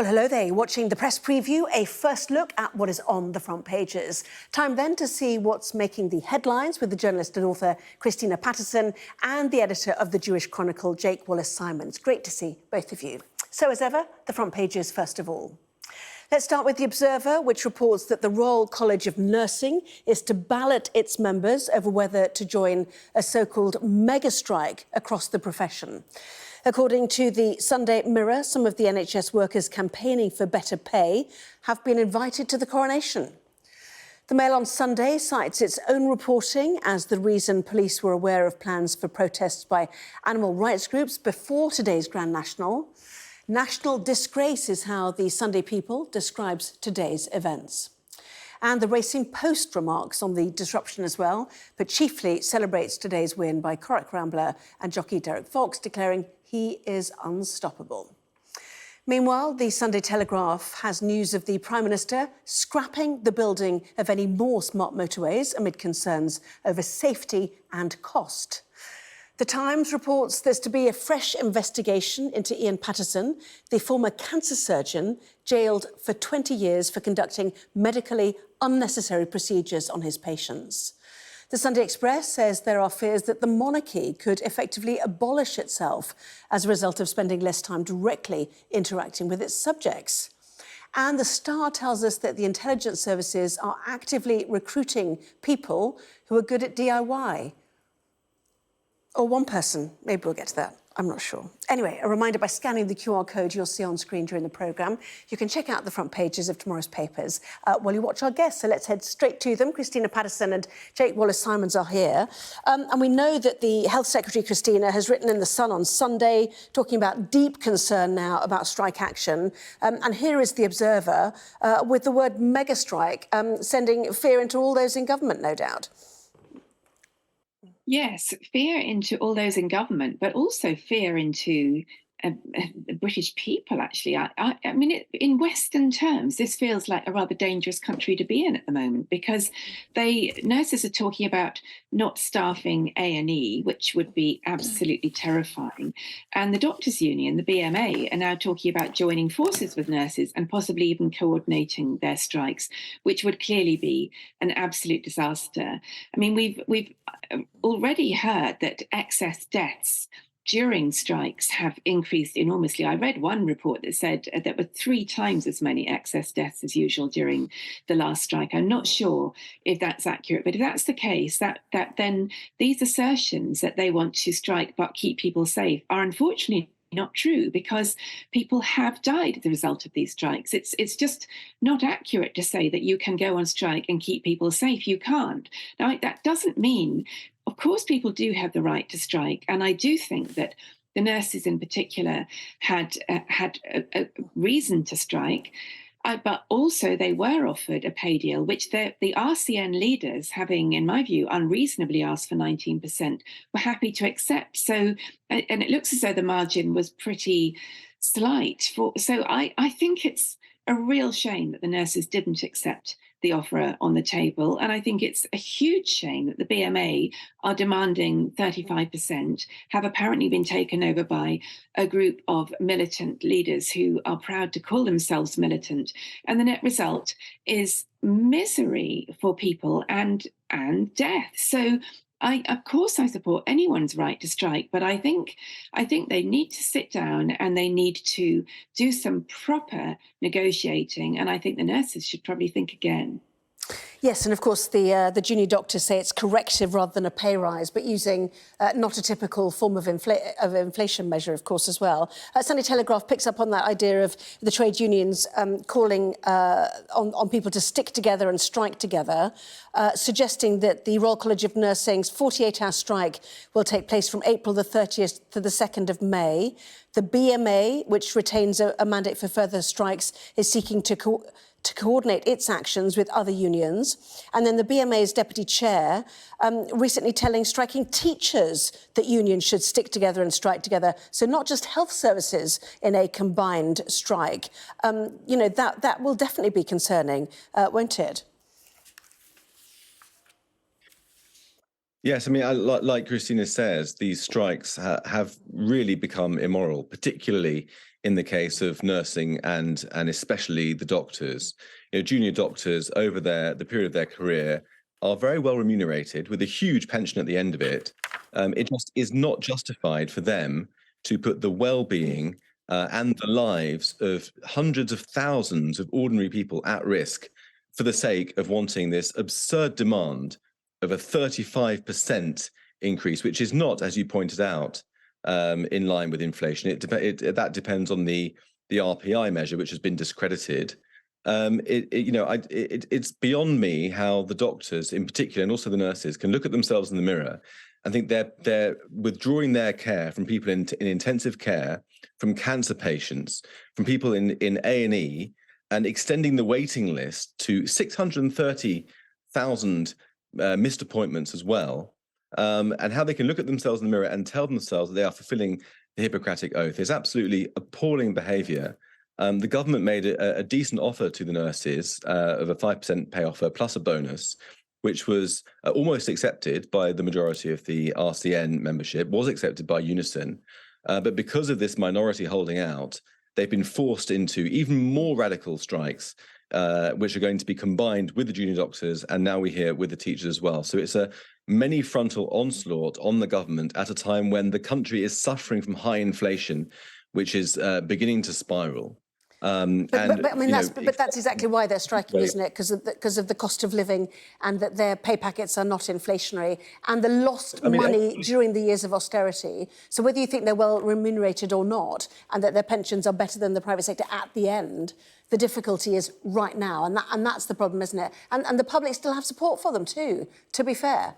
Well, hello there. You're watching the press preview, a first look at what is on the front pages. Time then to see what's making the headlines with the journalist and author Christina Patterson and the editor of the Jewish Chronicle, Wallis Simons. Great to see both of you. So, as ever, the front pages first of all. Let's start with The Observer, which reports that the Royal College of Nursing is to ballot its members over whether to join a so-called mega strike across the profession. According to the Sunday Mirror, some of the NHS workers campaigning for better pay have been invited to the coronation. The Mail on Sunday cites its own reporting as the reason police were aware of plans for protests by animal rights groups before today's Grand National. National disgrace is how the Sunday People describes today's events. And the Racing Post remarks on the disruption as well, but chiefly celebrates today's win by Corach Rambler and jockey Derek Fox, declaring he is unstoppable. Meanwhile, the Sunday Telegraph has news of the Prime Minister scrapping the building of any more smart motorways amid concerns over safety and cost. The Times reports there's to be a fresh investigation into Ian Patterson, the former cancer surgeon jailed for 20 years for conducting medically unnecessary procedures on his patients. The Sunday Express says there are fears that the monarchy could effectively abolish itself as a result of spending less time directly interacting with its subjects. And the Star tells us that the intelligence services are actively recruiting people who are good at DIY. Or one person, maybe we'll get to that, I'm not sure. Anyway, a reminder, by scanning the QR code you'll see on screen during the programme, you can check out the front pages of tomorrow's papers while you watch our guests. So let's head straight to them. Christina Patterson and Wallis Simons are here. And we know that the Health Secretary, Christina, has written in The Sun on Sunday, talking about deep concern now about strike action. And here is The Observer with the word mega strike, sending fear into all those in government, no doubt. Yes, fear into all those in government, but also fear into the British people, actually. I mean, in Western terms, this feels like a rather dangerous country to be in at the moment, because nurses are talking about not staffing A&E, which would be absolutely terrifying. And the Doctors' Union, the BMA, are now talking about joining forces with nurses and possibly even coordinating their strikes, which would clearly be an absolute disaster. I mean, we've already heard that excess deaths during strikes have increased enormously. I read one report that said there were 3 times as many excess deaths as usual during the last strike. I'm not sure if that's accurate, but if that's the case, that then these assertions that they want to strike but keep people safe are unfortunately not true, because people have died as a result of these strikes. It's just not accurate to say that you can go on strike and keep people safe. You can't. Now, that doesn't mean, of course, people do have the right to strike, and I do think that the nurses in particular had a reason to strike. But also they were offered a pay deal, which the RCN leaders, having, in my view, unreasonably asked for 19%, were happy to accept. So, and it looks as though the margin was pretty slight. So I think it's a real shame that the nurses didn't accept the offer on the table. And I think it's a huge shame that the BMA are demanding 35%, have apparently been taken over by a group of militant leaders who are proud to call themselves militant. And the net result is misery for people and death. So of course, I support anyone's right to strike, but I think they need to sit down and they need to do some proper negotiating. And I think the nurses should probably think again. Yes, and of course the junior doctors say it's corrective rather than a pay rise, but using not a typical form of inflation measure, of course, as well. Sunday Telegraph picks up on that idea of the trade unions calling on people to stick together and strike together, suggesting that the Royal College of Nursing's 48-hour strike will take place from April the 30th to the 2nd of May. The BMA, which retains a mandate for further strikes, is seeking to coordinate its actions with other unions. And then the BMA's deputy chair recently telling striking teachers that unions should stick together and strike together. So not just health services in a combined strike. You know, that will definitely be concerning, won't it? Yes, I mean, like Christina says, these strikes have really become immoral, particularly in the case of nursing and especially the doctors. Junior doctors over the period of their career are very well remunerated with a huge pension at the end of it. It just is not justified for them to put the well-being and the lives of hundreds of thousands of ordinary people at risk for the sake of wanting this absurd demand of a 35% increase, which is not, as you pointed out, in line with inflation. That depends on the RPI measure, which has been discredited. It's beyond me how the doctors, in particular, and also the nurses, can look at themselves in the mirror and think they're withdrawing their care from people in intensive care, from cancer patients, from people in A&E, and extending the waiting list to 630,000 missed appointments as well, and how they can look at themselves in the mirror and tell themselves that they are fulfilling the Hippocratic Oath is absolutely appalling behaviour. The government made a decent offer to the nurses of a 5% pay offer plus a bonus, which was almost accepted by the majority of the RCN membership, was accepted by Unison. But because of this minority holding out, they've been forced into even more radical strikes, which are going to be combined with the junior doctors, and now we hear with the teachers as well. So it's a many-frontal onslaught on the government at a time when the country is suffering from high inflation, which is beginning to spiral. That's exactly why they're striking, isn't it? Because of the cost of living, and that their pay packets are not inflationary, and the lost money during the years of austerity. So whether you think they're well remunerated or not, and that their pensions are better than the private sector at the end, the difficulty is right now, and that's the problem, isn't it? And the public still have support for them too, to be fair.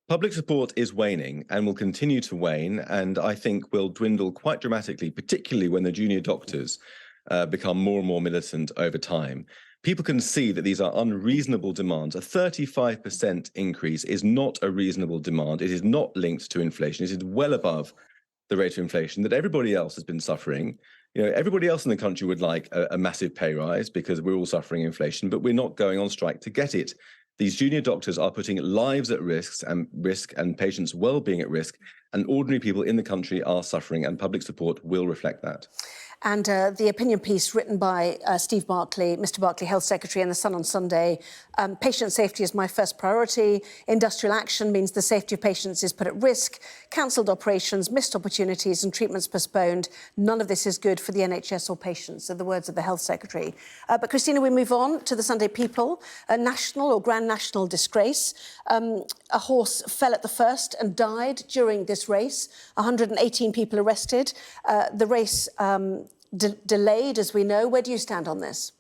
Public support is waning and will continue to wane, and I think will dwindle quite dramatically, particularly when the junior doctors become more and more militant over time. People can see that these are unreasonable demands. A 35% increase is not a reasonable demand. It is not linked to inflation. It is well above the rate of inflation that everybody else has been suffering. Everybody else in the country would like a massive pay rise because we're all suffering inflation, but we're not going on strike to get it. These junior doctors are putting lives at risk and patients' well-being at risk, and ordinary people in the country are suffering, and public support will reflect that. And the opinion piece written by Steve Barclay, Mr Barclay, Health Secretary, in The Sun on Sunday, patient safety is my first priority. Industrial action means the safety of patients is put at risk. Cancelled operations, missed opportunities and treatments postponed. None of this is good for the NHS or patients, are the words of the Health Secretary. But Christina, we move on to the Sunday People. A national or grand national disgrace. A horse fell at the first and died during this race. 118 people arrested. The race delayed, as we know. Where do you stand on this?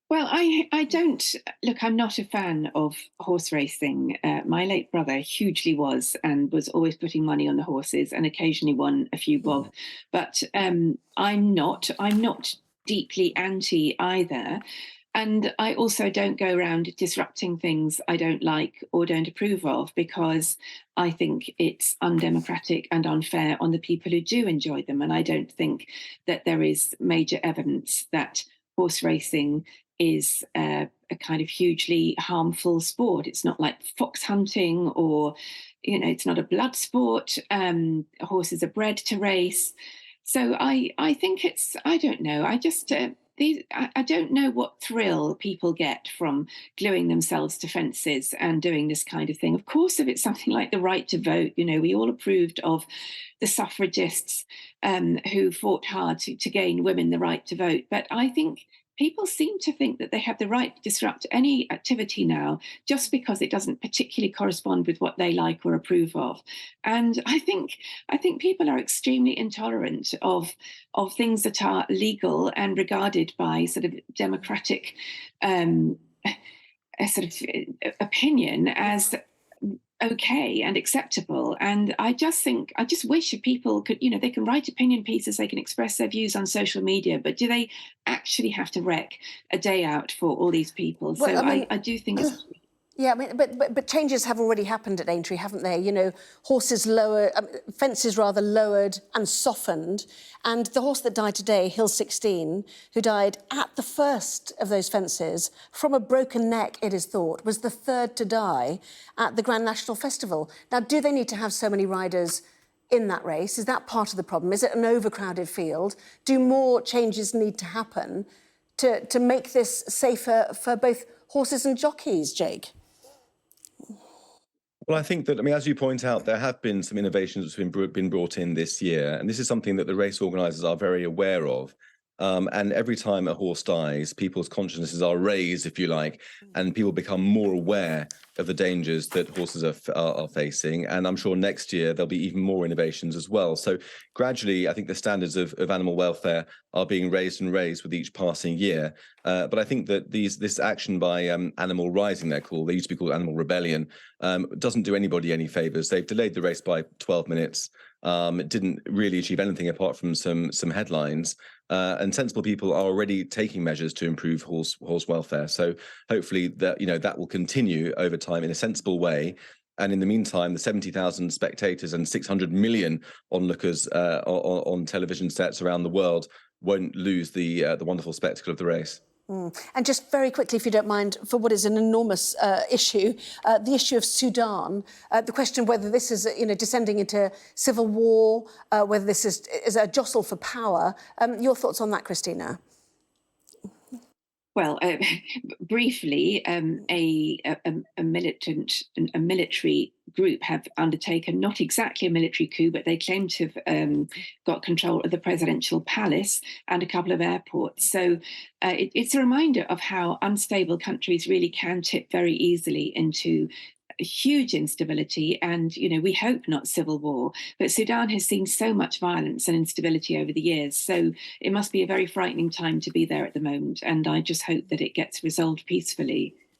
Well, I don't... Look, I'm not a fan of horse racing. My late brother hugely was, and was always putting money on the horses, and occasionally won a few bob. But I'm not deeply anti either. And I also don't go around disrupting things I don't like or don't approve of, because I think it's undemocratic and unfair on the people who do enjoy them. And I don't think that there is major evidence that horse racing is a kind of hugely harmful sport. It's not like fox hunting, or, it's not a blood sport. Horses are bred to race. So I think I don't know. I don't know what thrill people get from gluing themselves to fences and doing this kind of thing. Of course, if it's something like the right to vote, we all approved of the suffragists who fought hard to gain women the right to vote. But I think people seem to think that they have the right to disrupt any activity now just because it doesn't particularly correspond with what they like or approve of. And I think people are extremely intolerant of things that are legal and regarded by sort of democratic sort of opinion as okay and acceptable. And I just wish people could, they can write opinion pieces, they can express their views on social media, but do they actually have to wreck a day out for all these people? Well, so I do think it's Yeah, I mean, but changes have already happened at Aintree, haven't they? You know, fences rather lowered and softened. And the horse that died today, Hill 16, who died at the first of those fences from a broken neck, it is thought, was the third to die at the Grand National Festival. Now, do they need to have so many riders in that race? Is that part of the problem? Is it an overcrowded field? Do more changes need to happen to make this safer for both horses and jockeys, Jake? Well, I think that, I mean, as you point out, there have been some innovations that's been brought in this year, and this is something that the race organisers are very aware of. And every time a horse dies, people's consciousnesses are raised, if you like, and people become more aware of the dangers that horses are facing. And I'm sure next year there'll be even more innovations as well. So gradually, I think the standards of animal welfare are being raised and raised with each passing year. But I think that this action by Animal Rising, they're called, they used to be called Animal Rebellion, doesn't do anybody any favours. They've delayed the race by 12 minutes. It didn't really achieve anything apart from some headlines. And sensible people are already taking measures to improve horse welfare. So hopefully that will continue over time in a sensible way. And in the meantime, the 70,000 spectators and 600 million onlookers on television sets around the world won't lose the wonderful spectacle of the race. And just very quickly, if you don't mind, for what is an enormous issue, the issue of Sudan, the question of whether this is, descending into civil war, whether this is a jostle for power. Your thoughts on that, Christina? Well, briefly, a military group have undertaken not exactly a military coup, but they claim to have got control of the presidential palace and a couple of airports. So it's a reminder of how unstable countries really can tip very easily into huge instability and, we hope not civil war. But Sudan has seen so much violence and instability over the years. So it must be a very frightening time to be there at the moment. And I just hope that it gets resolved peacefully.